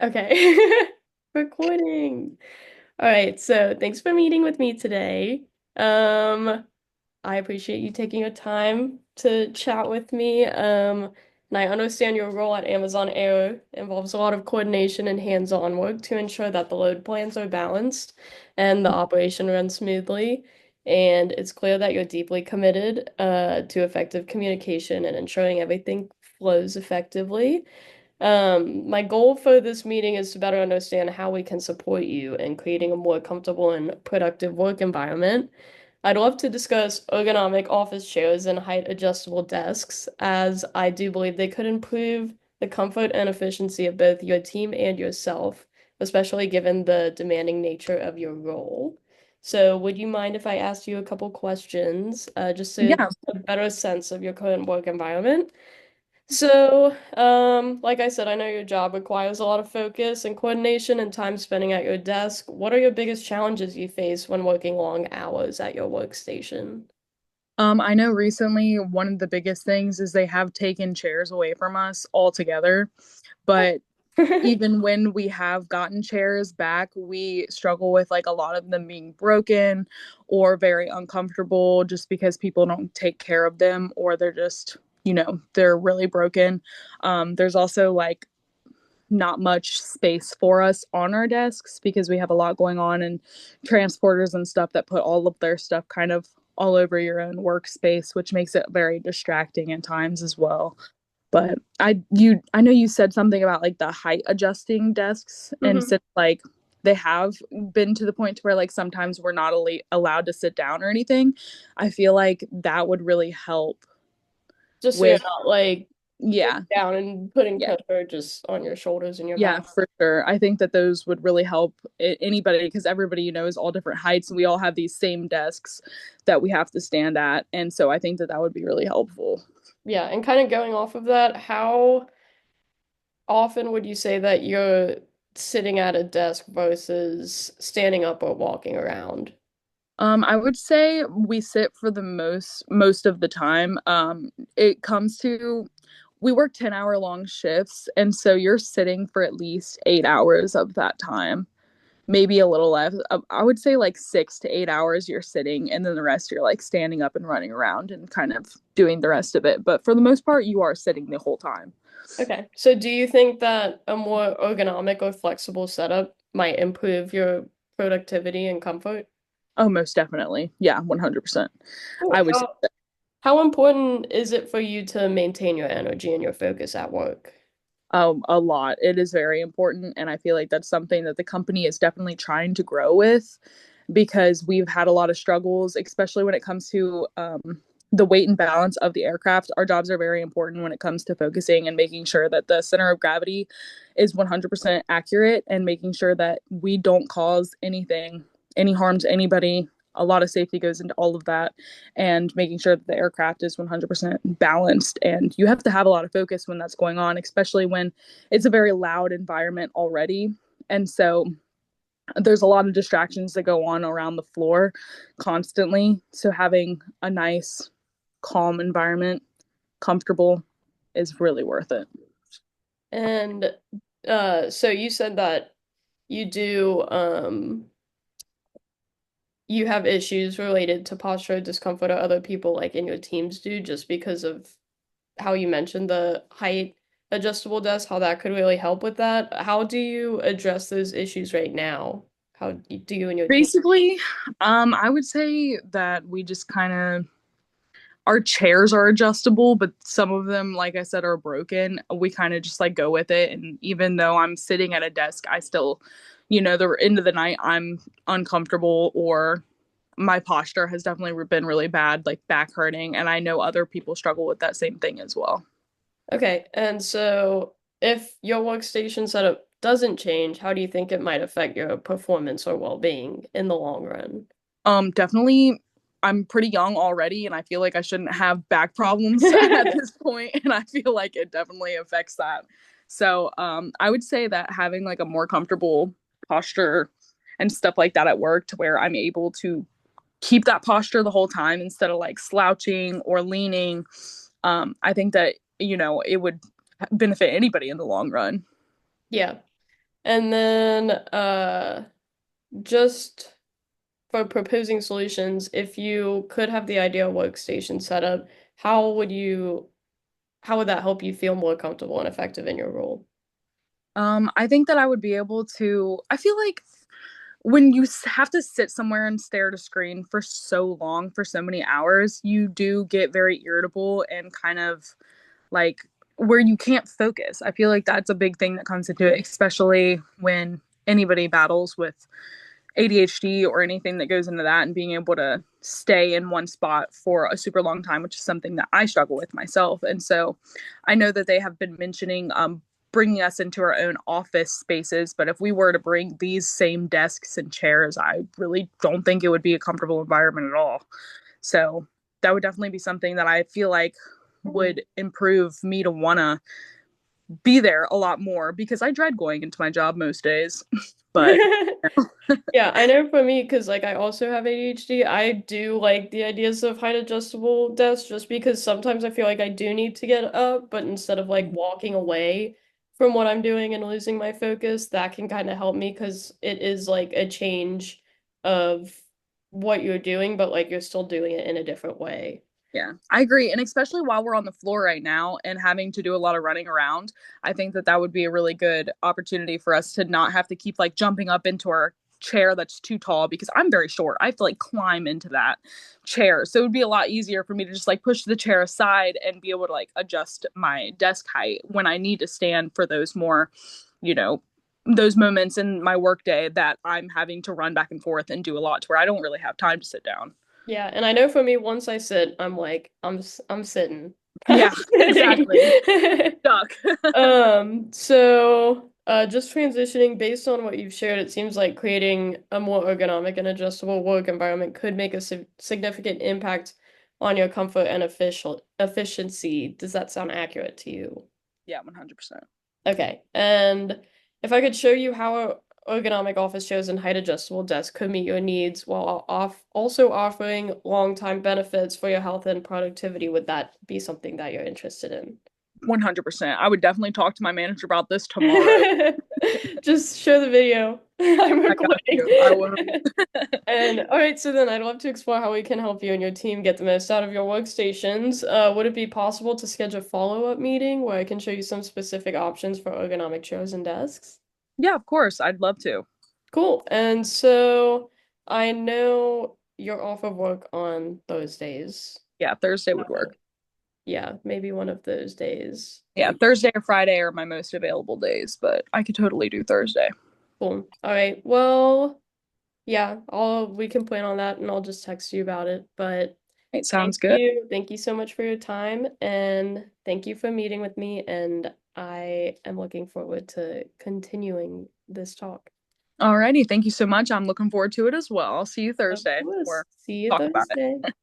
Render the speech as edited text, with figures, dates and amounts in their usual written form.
Okay. Recording. All right, so thanks for meeting with me today. I appreciate you taking your time to chat with me. And I understand your role at Amazon Air involves a lot of coordination and hands-on work to ensure that the load plans are balanced and the operation runs smoothly. And it's clear that you're deeply committed to effective communication and ensuring everything flows effectively. My goal for this meeting is to better understand how we can support you in creating a more comfortable and productive work environment. I'd love to discuss ergonomic office chairs and height adjustable desks, as I do believe they could improve the comfort and efficiency of both your team and yourself, especially given the demanding nature of your role. So, would you mind if I asked you a couple questions, just to get Yeah. a better sense of your current work environment? So, like I said, I know your job requires a lot of focus and coordination and time spending at your desk. What are your biggest challenges you face when working long hours at your workstation? I know recently one of the biggest things is they have taken chairs away from us altogether. But even when we have gotten chairs back, we struggle with like a lot of them being broken or very uncomfortable just because people don't take care of them or they're just, they're really broken. There's also like not much space for us on our desks because we have a lot going on and transporters and stuff that put all of their stuff kind of all over your own workspace, which makes it very distracting at times as well. But I know you said something about like the height adjusting desks, and Hmm. since like they have been to the point to where like sometimes we're not allowed to sit down or anything, I feel like that would really help Just so you're with. not like Yeah. down and putting Yeah. pressure just on your shoulders and your Yeah, back. for sure. I think that those would really help anybody because everybody, is all different heights and we all have these same desks that we have to stand at. And so I think that that would be really helpful. Yeah, and kind of going off of that, how often would you say that you're sitting at a desk versus standing up or walking around? I would say we sit for the most of the time. It comes to we work 10-hour long shifts, and so you're sitting for at least 8 hours of that time, maybe a little less. I would say like 6 to 8 hours you're sitting, and then the rest you're like standing up and running around and kind of doing the rest of it. But for the most part, you are sitting the whole time. Okay. So do you think that a more ergonomic or flexible setup might improve your productivity and comfort? Oh, most definitely. Yeah, 100%. Cool. I would say How important is it for you to maintain your energy and your focus at work? a lot. It is very important. And I feel like that's something that the company is definitely trying to grow with because we've had a lot of struggles, especially when it comes to the weight and balance of the aircraft. Our jobs are very important when it comes to focusing and making sure that the center of gravity is 100% accurate and making sure that we don't cause any harm to anybody. A lot of safety goes into all of that and making sure that the aircraft is 100% balanced. And you have to have a lot of focus when that's going on, especially when it's a very loud environment already. And so there's a lot of distractions that go on around the floor constantly. So having a nice, calm environment, comfortable, is really worth it. And so you said that you do you have issues related to posture discomfort or other people like in your teams do just because of how you mentioned the height adjustable desk, how that could really help with that. How do you address those issues right now? How do you and your team? Basically, I would say that we just kind of our chairs are adjustable, but some of them, like I said, are broken. We kind of just like go with it. And even though I'm sitting at a desk, I still, the end of the night, I'm uncomfortable or my posture has definitely been really bad, like back hurting. And I know other people struggle with that same thing as well. Okay, and so if your workstation setup doesn't change, how do you think it might affect your performance or well-being in the long run? Definitely I'm pretty young already and I feel like I shouldn't have back problems at this point and I feel like it definitely affects that. So, I would say that having like a more comfortable posture and stuff like that at work to where I'm able to keep that posture the whole time instead of like slouching or leaning, I think that, it would benefit anybody in the long run. Yeah. And then just for proposing solutions, if you could have the ideal workstation set up, how would you how would that help you feel more comfortable and effective in your role? I think that I would be able to. I feel like when you have to sit somewhere and stare at a screen for so long, for so many hours, you do get very irritable and kind of like where you can't focus. I feel like that's a big thing that comes into it, especially when anybody battles with ADHD or anything that goes into that, and being able to stay in one spot for a super long time, which is something that I struggle with myself. And so I know that they have been mentioning bringing us into our own office spaces, but if we were to bring these same desks and chairs, I really don't think it would be a comfortable environment at all. So that would definitely be something that I feel like would improve me to want to be there a lot more, because I dread going into my job most days. But Yeah, I know for me, because like I also have ADHD, I do like the ideas of height adjustable desks just because sometimes I feel like I do need to get up, but instead of like walking away from what I'm doing and losing my focus, that can kind of help me because it is like a change of what you're doing, but like you're still doing it in a different way. yeah, I agree. And especially while we're on the floor right now and having to do a lot of running around, I think that that would be a really good opportunity for us to not have to keep like jumping up into our chair that's too tall, because I'm very short. I have to like climb into that chair. So it would be a lot easier for me to just like push the chair aside and be able to like adjust my desk height when I need to stand for those more, you know, those moments in my workday that I'm having to run back and forth and do a lot, to where I don't really have time to sit down. Yeah, and I know for me, once I sit, I'm like, I'm sitting. I'm Yeah, sitting. exactly. Stuck. So just transitioning based on what you've shared, it seems like creating a more ergonomic and adjustable work environment could make a significant impact on your comfort and efficiency. Does that sound accurate to you? Yeah, 100%. Okay, and if I could show you how a ergonomic office chairs and height adjustable desk could meet your needs while also offering long-time benefits for your health and productivity, would that be something that you're interested in? 100%. I would definitely talk to my manager about this tomorrow. Just show the video. I'm I got recording. you. I will. And all right, so then I'd love to explore how we can help you and your team get the most out of your workstations. Would it be possible to schedule a follow-up meeting where I can show you some specific options for ergonomic chairs and desks? Yeah, of course. I'd love to. Cool. And so I know you're off of work on those days. Yeah, Thursday would Uh, work. yeah, maybe one of those days. Yeah, Thursday or Friday are my most available days, but I could totally do Thursday. Cool. All right. Well, yeah, I'll we can plan on that and I'll just text you about it. But It thank sounds good. you. Thank you so much for your time and thank you for meeting with me and I am looking forward to continuing this talk. Alrighty. Thank you so much. I'm looking forward to it as well. I'll see you Of Thursday course. or See you talk about it. Thursday.